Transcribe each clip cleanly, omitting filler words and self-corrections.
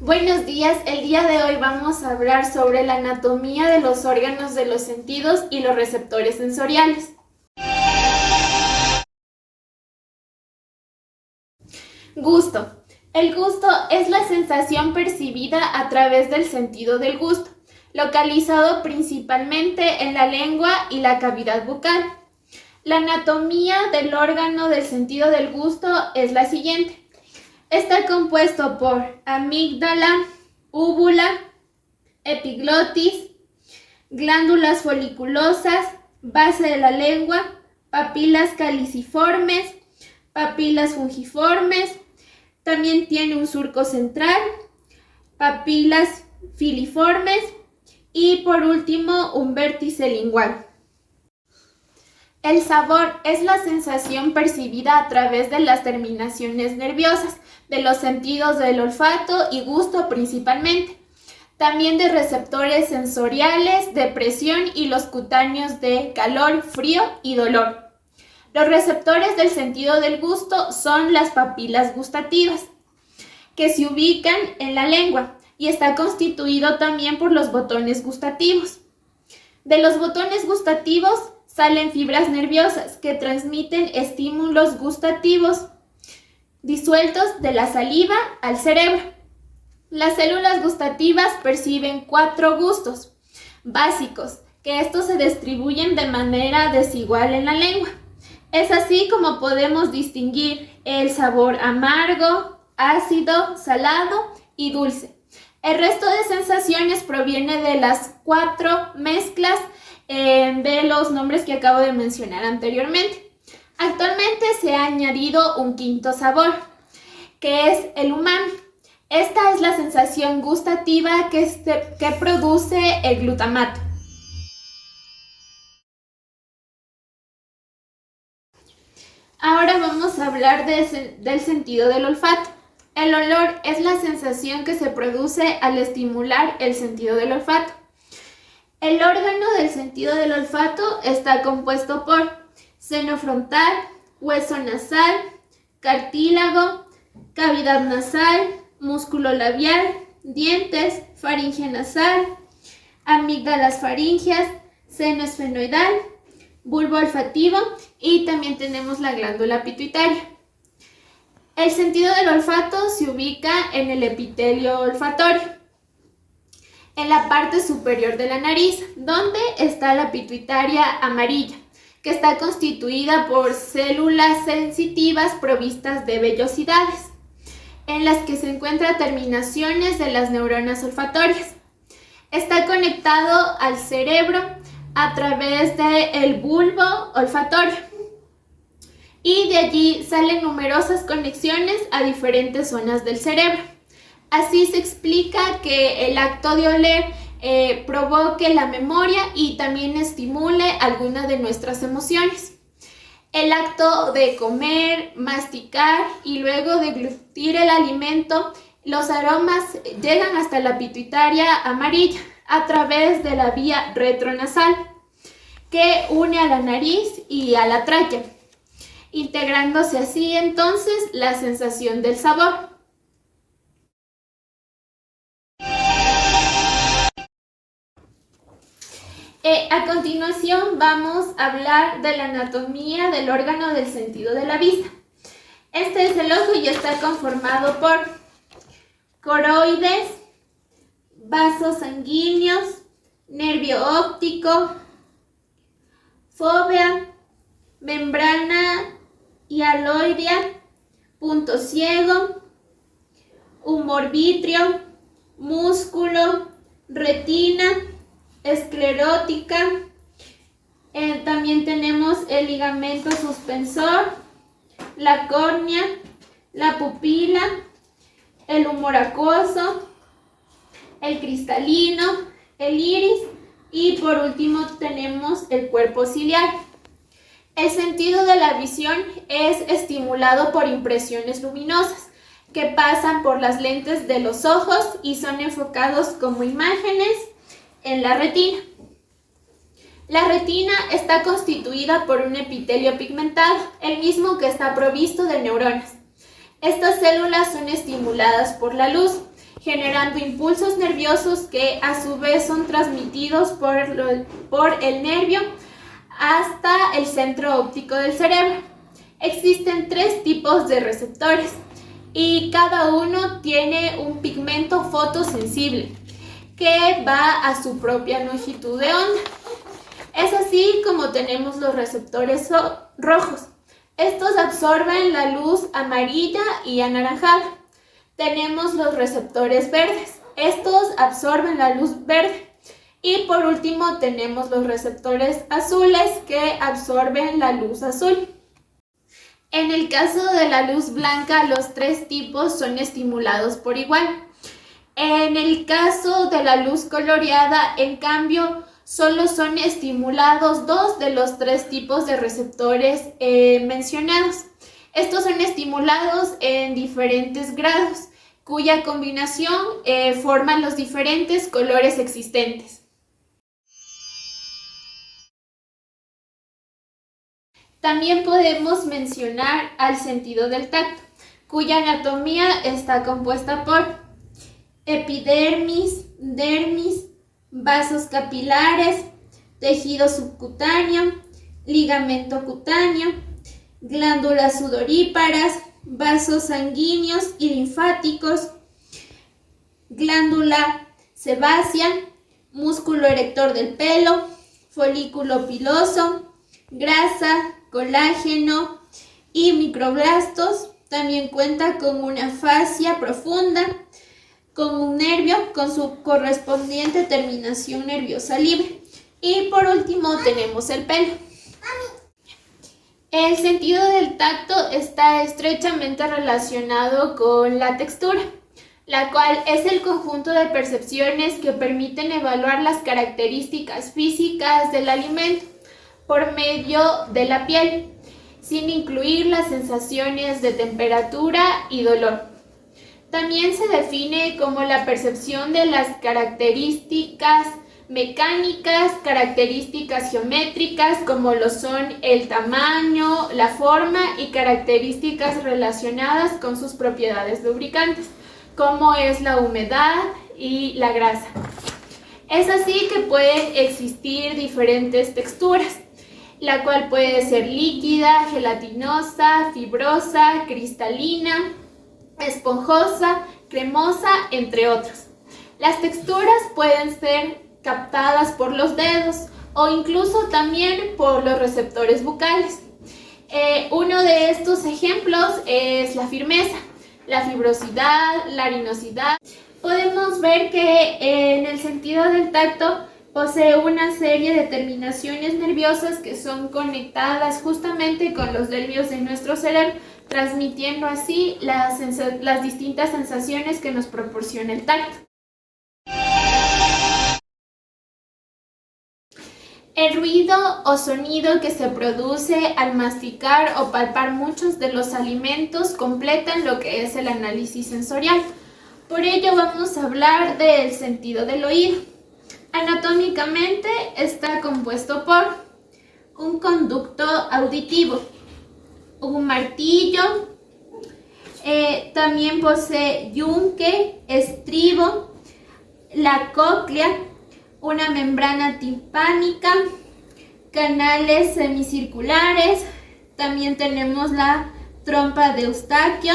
Buenos días, el día de hoy vamos a hablar sobre la anatomía de los órganos de los sentidos y los receptores sensoriales. Gusto. El gusto es la sensación percibida a través del sentido del gusto, localizado principalmente en la lengua y la cavidad bucal. La anatomía del órgano del sentido del gusto es la siguiente. Está compuesto por amígdala, úvula, epiglotis, glándulas foliculosas, base de la lengua, papilas caliciformes, papilas fungiformes, también tiene un surco central, papilas filiformes y por último un vértice lingual. El sabor es la sensación percibida a través de las terminaciones nerviosas, de los sentidos del olfato y gusto principalmente, también de receptores sensoriales, de presión y los cutáneos de calor, frío y dolor. Los receptores del sentido del gusto son las papilas gustativas, que se ubican en la lengua y está constituido también por los botones gustativos. De los botones gustativos salen fibras nerviosas que transmiten estímulos gustativos disueltos de la saliva al cerebro. Las células gustativas perciben 4 gustos básicos, que estos se distribuyen de manera desigual en la lengua. Es así como podemos distinguir el sabor amargo, ácido, salado y dulce. El resto de sensaciones proviene de las 4 mezclas de los nombres que acabo de mencionar anteriormente. Actualmente se ha añadido un quinto sabor, que es el umami. Esta es la sensación gustativa que produce el glutamato. Ahora vamos a hablar del sentido del olfato. El olor es la sensación que se produce al estimular el sentido del olfato. El órgano del sentido del olfato está compuesto por seno frontal, hueso nasal, cartílago, cavidad nasal, músculo labial, dientes, faringe nasal, amígdalas faringeas, seno esfenoidal, bulbo olfativo y también tenemos la glándula pituitaria. El sentido del olfato se ubica en el epitelio olfatorio, en la parte superior de la nariz, donde está la pituitaria amarilla, que está constituida por células sensitivas provistas de vellosidades, en las que se encuentran terminaciones de las neuronas olfatorias. Está conectado al cerebro a través del bulbo olfatorio y de allí salen numerosas conexiones a diferentes zonas del cerebro. Así se explica que el acto de oler provoque la memoria y también estimule alguna de nuestras emociones. El acto de comer, masticar y luego deglutir el alimento, los aromas llegan hasta la pituitaria amarilla a través de la vía retronasal que une a la nariz y a la tráquea, integrándose así entonces la sensación del sabor. A continuación vamos a hablar de la anatomía del órgano del sentido de la vista. Este es el ojo y está conformado por coroides, vasos sanguíneos, nervio óptico, fóvea, membrana hialoidea, punto ciego, humor vítreo, músculo, retina, esclerótica. También tenemos el ligamento suspensor, la córnea, la pupila, el humor acuoso, el cristalino, el iris y por último tenemos el cuerpo ciliar. El sentido de la visión es estimulado por impresiones luminosas que pasan por las lentes de los ojos y son enfocados como imágenes en la retina. La retina está constituida por un epitelio pigmentado, el mismo que está provisto de neuronas. Estas células son estimuladas por la luz generando impulsos nerviosos que a su vez son transmitidos por el nervio hasta el centro óptico del cerebro. Existen 3 tipos de receptores y cada uno tiene un pigmento fotosensible que va a su propia longitud de onda. Es así como tenemos los receptores rojos. Estos absorben la luz amarilla y anaranjada. Tenemos los receptores verdes. Estos absorben la luz verde. Y por último tenemos los receptores azules que absorben la luz azul. En el caso de la luz blanca, los 3 tipos son estimulados por igual. En el caso de la luz coloreada, en cambio, solo son estimulados 2 de los 3 tipos de receptores mencionados. Estos son estimulados en diferentes grados, cuya combinación forman los diferentes colores existentes. También podemos mencionar al sentido del tacto, cuya anatomía está compuesta por epidermis, dermis, vasos capilares, tejido subcutáneo, ligamento cutáneo, glándulas sudoríparas, vasos sanguíneos y linfáticos, glándula sebácea, músculo erector del pelo, folículo piloso, grasa, colágeno y microblastos. También cuenta con una fascia profunda, con un nervio con su correspondiente terminación nerviosa libre. Y por último tenemos el pelo. El sentido del tacto está estrechamente relacionado con la textura, la cual es el conjunto de percepciones que permiten evaluar las características físicas del alimento por medio de la piel, sin incluir las sensaciones de temperatura y dolor. También se define como la percepción de las características mecánicas, características geométricas como lo son el tamaño, la forma y características relacionadas con sus propiedades lubricantes, como es la humedad y la grasa. Es así que pueden existir diferentes texturas, la cual puede ser líquida, gelatinosa, fibrosa, cristalina, esponjosa, cremosa, entre otros. Las texturas pueden ser captadas por los dedos o incluso también por los receptores bucales. Uno de estos ejemplos es la firmeza, la fibrosidad, la harinosidad. Podemos ver que en el sentido del tacto posee una serie de terminaciones nerviosas que son conectadas justamente con los nervios de nuestro cerebro, transmitiendo así las distintas sensaciones que nos proporciona el tacto. El ruido o sonido que se produce al masticar o palpar muchos de los alimentos completan lo que es el análisis sensorial. Por ello vamos a hablar del sentido del oído. Anatómicamente está compuesto por un conducto auditivo, un martillo, también posee yunque, estribo, la cóclea, una membrana timpánica, canales semicirculares, también tenemos la trompa de Eustaquio,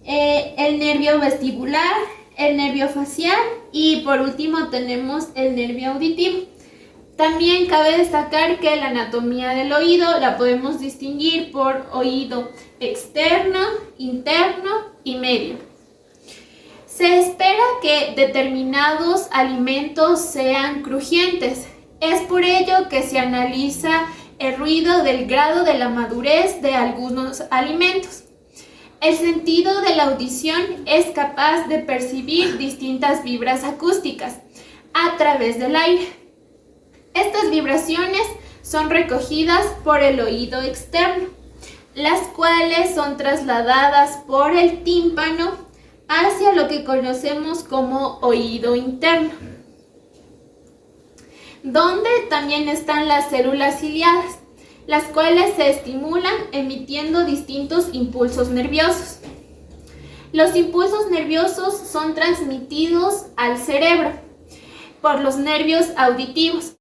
el nervio vestibular, el nervio facial y por último tenemos el nervio auditivo. También cabe destacar que la anatomía del oído la podemos distinguir por oído externo, interno y medio. Se espera que determinados alimentos sean crujientes. Es por ello que se analiza el ruido del grado de la madurez de algunos alimentos. El sentido de la audición es capaz de percibir distintas vibras acústicas a través del aire. Estas vibraciones son recogidas por el oído externo, las cuales son trasladadas por el tímpano hacia lo que conocemos como oído interno, donde también están las células ciliadas, las cuales se estimulan emitiendo distintos impulsos nerviosos. Los impulsos nerviosos son transmitidos al cerebro por los nervios auditivos.